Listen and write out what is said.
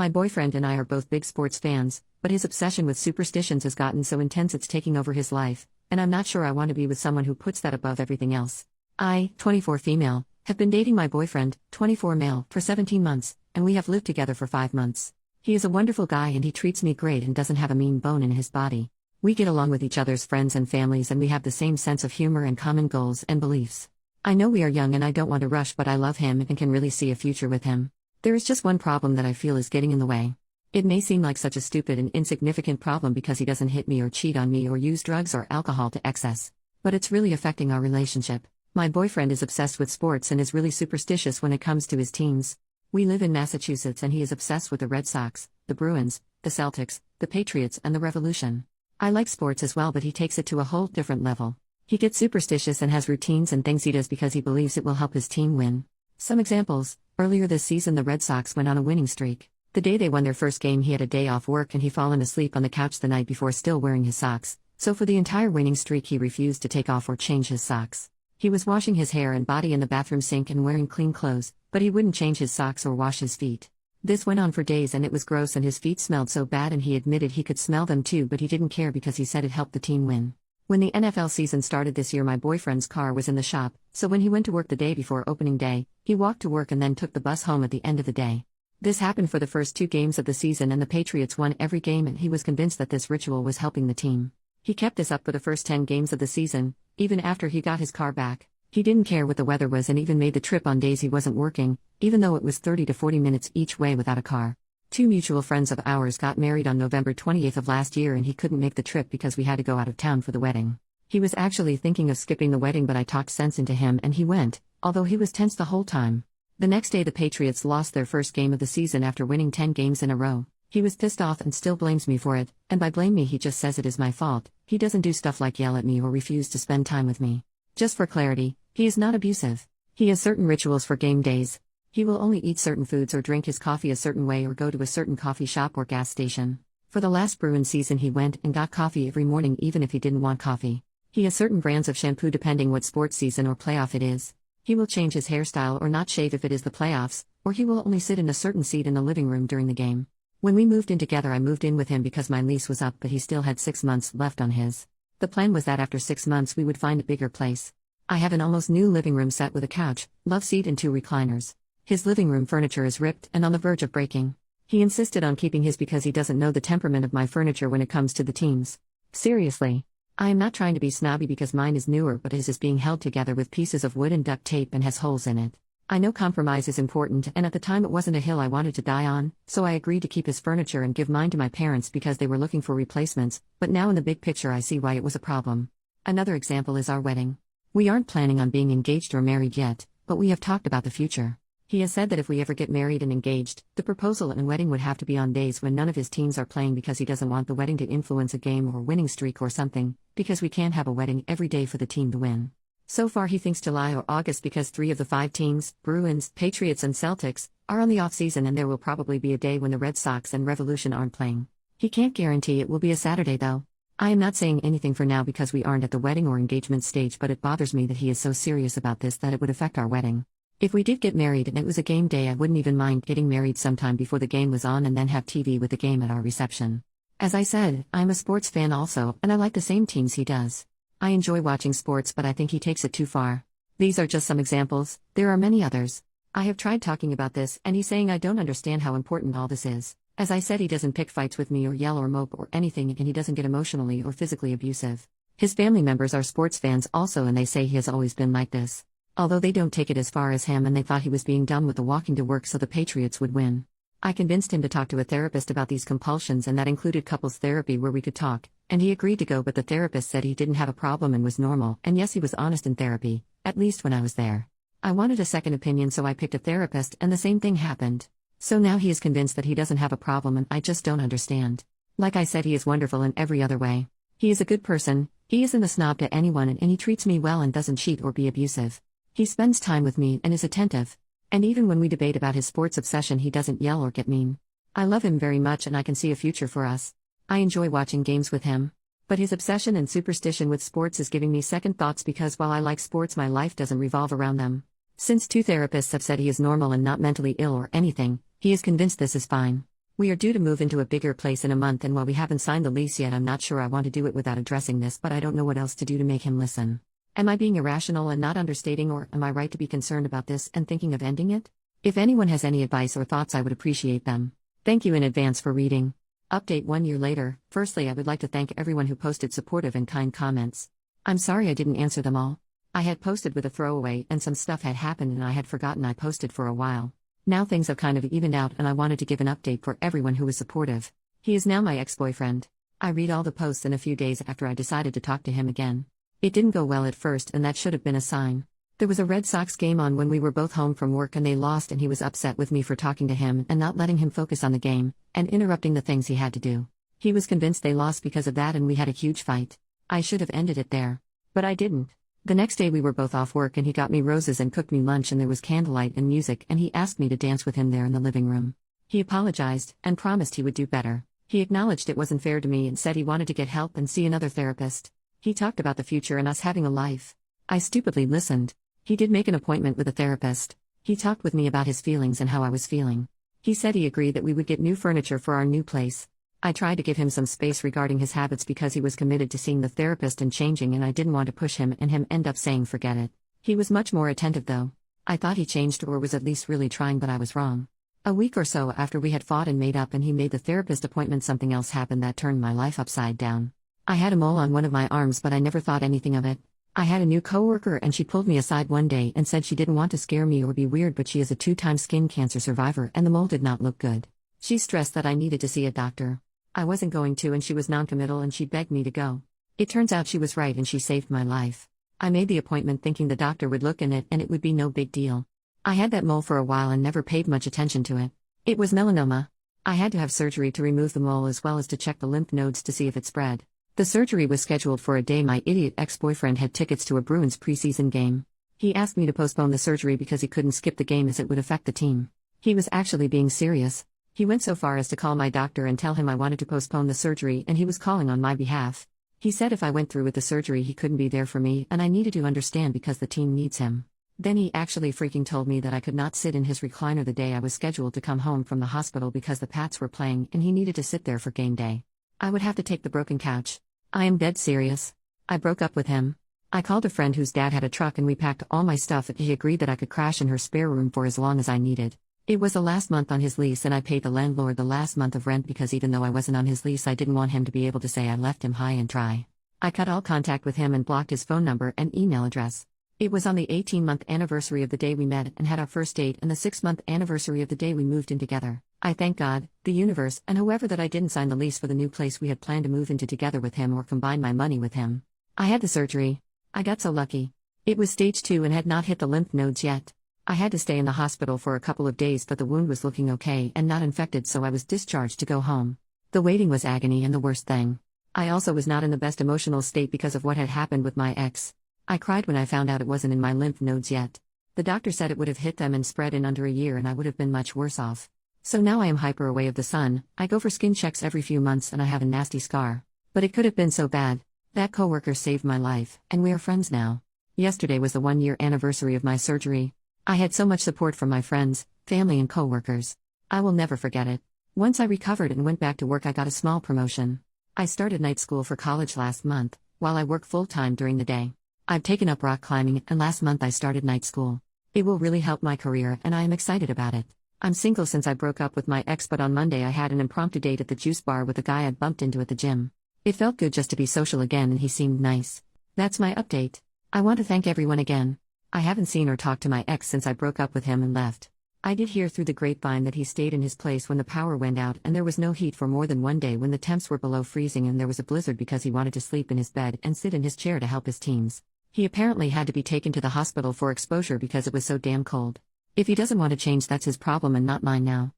My boyfriend and I are both big sports fans, but his obsession with superstitions has gotten so intense it's taking over his life, and I'm not sure I want to be with someone who puts that above everything else. I, 24 female, have been dating my boyfriend, 24 male, for 17 months, and we have lived together for 5 months. He is a wonderful guy and he treats me great and doesn't have a mean bone in his body. We get along with each other's friends and families and we have the same sense of humor and common goals and beliefs. I know we are young and I don't want to rush, but I love him and can really see a future with him. There is just one problem that I feel is getting in the way. It may seem like such a stupid and insignificant problem because he doesn't hit me or cheat on me or use drugs or alcohol to excess. But it's really affecting our relationship. My boyfriend is obsessed with sports and is really superstitious when it comes to his teams. We live in Massachusetts and he is obsessed with the Red Sox, the Bruins, the Celtics, the Patriots and the Revolution. I like sports as well, but he takes it to a whole different level. He gets superstitious and has routines and things he does because he believes it will help his team win. Some examples: earlier this season the Red Sox went on a winning streak. The day they won their first game he had a day off work and he fallen asleep on the couch the night before still wearing his socks, so for the entire winning streak he refused to take off or change his socks. He was washing his hair and body in the bathroom sink and wearing clean clothes, but he wouldn't change his socks or wash his feet. This went on for days and it was gross and his feet smelled so bad and he admitted he could smell them too, but he didn't care because he said it helped the team win. When the NFL season started this year my boyfriend's car was in the shop, so when he went to work the day before opening day, he walked to work and then took the bus home at the end of the day. This happened for the first 2 games of the season and the Patriots won every game and he was convinced that this ritual was helping the team. He kept this up for the first 10 games of the season, even after he got his car back. He didn't care what the weather was and even made the trip on days he wasn't working, even though it was 30 to 40 minutes each way without a car. 2 mutual friends of ours got married on November 28th of last year and he couldn't make the trip because we had to go out of town for the wedding. He was actually thinking of skipping the wedding, but I talked sense into him and he went, although he was tense the whole time. The next day the Patriots lost their first game of the season after winning 10 games in a row. He was pissed off and still blames me for it, and by blame me he just says it is my fault. He doesn't do stuff like yell at me or refuse to spend time with me. Just for clarity, he is not abusive. He has certain rituals for game days. He will only eat certain foods or drink his coffee a certain way or go to a certain coffee shop or gas station. For the last Bruins season he went and got coffee every morning even if he didn't want coffee. He has certain brands of shampoo depending what sports season or playoff it is. He will change his hairstyle or not shave if it is the playoffs, or he will only sit in a certain seat in the living room during the game. When we moved in together I moved in with him because my lease was up but he still had 6 months left on his. The plan was that after 6 months we would find a bigger place. I have an almost new living room set with a couch, love seat and 2 recliners. His living room furniture is ripped and on the verge of breaking. He insisted on keeping his because he doesn't know the temperament of my furniture when it comes to the teams. Seriously. I am not trying to be snobby because mine is newer, but his is being held together with pieces of wood and duct tape and has holes in it. I know compromise is important and at the time it wasn't a hill I wanted to die on, so I agreed to keep his furniture and give mine to my parents because they were looking for replacements, but now in the big picture I see why it was a problem. Another example is our wedding. We aren't planning on being engaged or married yet, but we have talked about the future. He has said that if we ever get married and engaged, the proposal and wedding would have to be on days when none of his teams are playing because he doesn't want the wedding to influence a game or winning streak or something, because we can't have a wedding every day for the team to win. So far he thinks July or August because 3 of the 5 teams, Bruins, Patriots and Celtics, are on the off-season and there will probably be a day when the Red Sox and Revolution aren't playing. He can't guarantee it will be a Saturday though. I am not saying anything for now because we aren't at the wedding or engagement stage, but it bothers me that he is so serious about this that it would affect our wedding. If we did get married and it was a game day I wouldn't even mind getting married sometime before the game was on and then have TV with the game at our reception. As I said, I'm a sports fan also, and I like the same teams he does. I enjoy watching sports but I think he takes it too far. These are just some examples, there are many others. I have tried talking about this and he's saying I don't understand how important all this is. As I said, he doesn't pick fights with me or yell or mope or anything and he doesn't get emotionally or physically abusive. His family members are sports fans also and they say he has always been like this. Although they don't take it as far as him and they thought he was being dumb with the walking to work so the Patriots would win. I convinced him to talk to a therapist about these compulsions and that included couples therapy where we could talk, and he agreed to go, but the therapist said he didn't have a problem and was normal, and yes, he was honest in therapy, at least when I was there. I wanted a second opinion so I picked a therapist and the same thing happened. So now he is convinced that he doesn't have a problem and I just don't understand. Like I said, he is wonderful in every other way. He is a good person, he isn't a snob to anyone and he treats me well and doesn't cheat or be abusive. He spends time with me and is attentive. And even when we debate about his sports obsession he doesn't yell or get mean. I love him very much and I can see a future for us. I enjoy watching games with him. But his obsession and superstition with sports is giving me second thoughts because while I like sports my life doesn't revolve around them. Since 2 therapists have said he is normal and not mentally ill or anything, he is convinced this is fine. We are due to move into a bigger place in a month, and while we haven't signed the lease yet, I'm not sure I want to do it without addressing this, but I don't know what else to do to make him listen. Am I being irrational and not understating, or am I right to be concerned about this and thinking of ending it? If anyone has any advice or thoughts, I would appreciate them. Thank you in advance for reading. Update 1 year later. Firstly, I would like to thank everyone who posted supportive and kind comments. I'm sorry I didn't answer them all. I had posted with a throwaway and some stuff had happened and I had forgotten I posted for a while. Now things have kind of evened out and I wanted to give an update for everyone who was supportive. He is now my ex-boyfriend. I read all the posts in a few days after I decided to talk to him again. It didn't go well at first, and that should have been a sign. There was a Red Sox game on when we were both home from work and they lost, and he was upset with me for talking to him and not letting him focus on the game, and interrupting the things he had to do. He was convinced they lost because of that and we had a huge fight. I should have ended it there. But I didn't. The next day we were both off work and he got me roses and cooked me lunch and there was candlelight and music and he asked me to dance with him there in the living room. He apologized and promised he would do better. He acknowledged it wasn't fair to me and said he wanted to get help and see another therapist. He talked about the future and us having a life. I stupidly listened. He did make an appointment with a therapist. He talked with me about his feelings and how I was feeling. He said he agreed that we would get new furniture for our new place. I tried to give him some space regarding his habits because he was committed to seeing the therapist and changing, and I didn't want to push him and him end up saying forget it. He was much more attentive though. I thought he changed or was at least really trying, but I was wrong. A week or so after we had fought and made up and he made the therapist appointment, something else happened that turned my life upside down. I had a mole on one of my arms, but I never thought anything of it. I had a new coworker and she pulled me aside one day and said she didn't want to scare me or be weird, but she is a 2-time skin cancer survivor and the mole did not look good. She stressed that I needed to see a doctor. I wasn't going to and she was noncommittal and she begged me to go. It turns out she was right and she saved my life. I made the appointment thinking the doctor would look in it and it would be no big deal. I had that mole for a while and never paid much attention to it. It was melanoma. I had to have surgery to remove the mole as well as to check the lymph nodes to see if it spread. The surgery was scheduled for a day my idiot ex-boyfriend had tickets to a Bruins preseason game. He asked me to postpone the surgery because he couldn't skip the game as it would affect the team. He was actually being serious. He went so far as to call my doctor and tell him I wanted to postpone the surgery and he was calling on my behalf. He said if I went through with the surgery he couldn't be there for me and I needed to understand because the team needs him. Then he actually freaking told me that I could not sit in his recliner the day I was scheduled to come home from the hospital because the Pats were playing and he needed to sit there for game day. I would have to take the broken couch. I am dead serious. I broke up with him. I called a friend whose dad had a truck and we packed all my stuff and he agreed that I could crash in her spare room for as long as I needed. It was the last month on his lease and I paid the landlord the last month of rent because even though I wasn't on his lease I didn't want him to be able to say I left him high and dry. I cut all contact with him and blocked his phone number and email address. It was on the 18-month anniversary of the day we met and had our first date and the 6-month anniversary of the day we moved in together. I thank God, the universe, and whoever that I didn't sign the lease for the new place we had planned to move into together with him or combine my money with him. I had the surgery. I got so lucky. It was stage 2 and had not hit the lymph nodes yet. I had to stay in the hospital for a couple of days, but the wound was looking okay and not infected, so I was discharged to go home. The waiting was agony, and the worst thing, I also was not in the best emotional state because of what had happened with my ex. I cried when I found out it wasn't in my lymph nodes yet. The doctor said it would have hit them and spread in under a year and I would have been much worse off. So now I am hyper away of the sun. I go for skin checks every few months and I have a nasty scar. But it could have been so bad. That coworker saved my life, and we are friends now. Yesterday was the 1-year anniversary of my surgery. I had so much support from my friends, family and coworkers. I will never forget it. Once I recovered and went back to work, I got a small promotion. I started night school for college last month, while I work full-time during the day. I've taken up rock climbing and last month I started night school. It will really help my career and I am excited about it. I'm single since I broke up with my ex, but on Monday I had an impromptu date at the juice bar with a guy I'd bumped into at the gym. It felt good just to be social again and he seemed nice. That's my update. I want to thank everyone again. I haven't seen or talked to my ex since I broke up with him and left. I did hear through the grapevine that he stayed in his place when the power went out and there was no heat for more than one day when the temps were below freezing and there was a blizzard because he wanted to sleep in his bed and sit in his chair to help his teams. He apparently had to be taken to the hospital for exposure because it was so damn cold. If he doesn't want to change, that's his problem and not mine now.